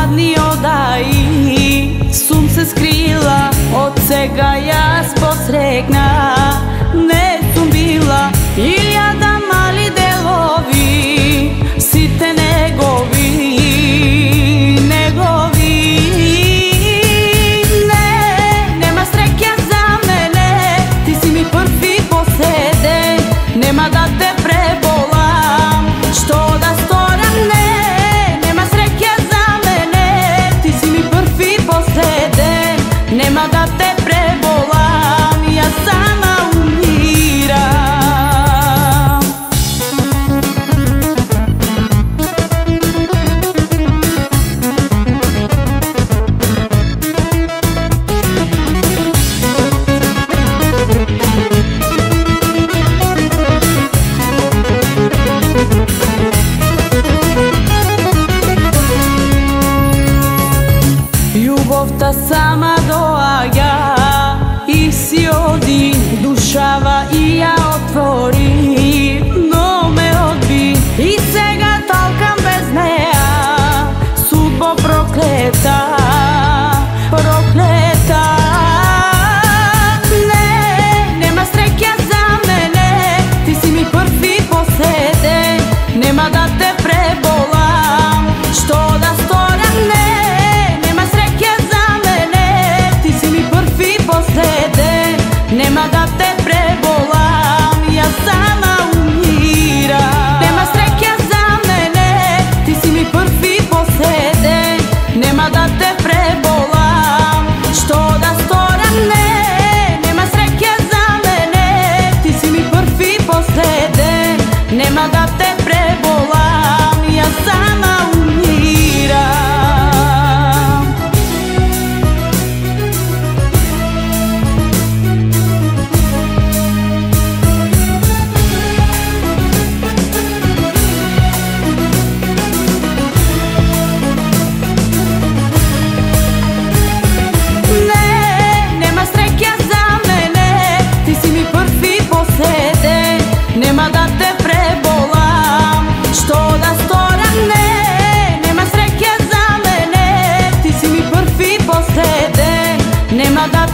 sanio da i sunce skrila, od svega ja sposregna ne sam bila. Iljada mali delovi, site negovi, negovi. Nema sreće za mene, ti si mi prvi poseden, nema da te prebolam, što da storam, ne. Nema sreće za mene, ti si mi prvi poseden, nema da te prebolam, ja sama umiram. Ljubovta sama doaja i si odi, dušava i ja otvori, no me odbi i svega tolkam bez neja, sudbo prokleta, prokleta. Nema sreće za mene, ti si mi prvi poseden, nema da te prebolam, što da storam, ne. Nema da te prebolam, ja sama umiram. Nema sreće za mene, ti si mi prvi poseden, nema da te prebolam, što da storam, ne. Nema sreće za mene, ti si mi prvi poseden, nema da te prebolam, ja sama umiram. Nema da te prebolam, što da storam, ne. Nema sreće za mene, ti si mi prvi poseden, nema da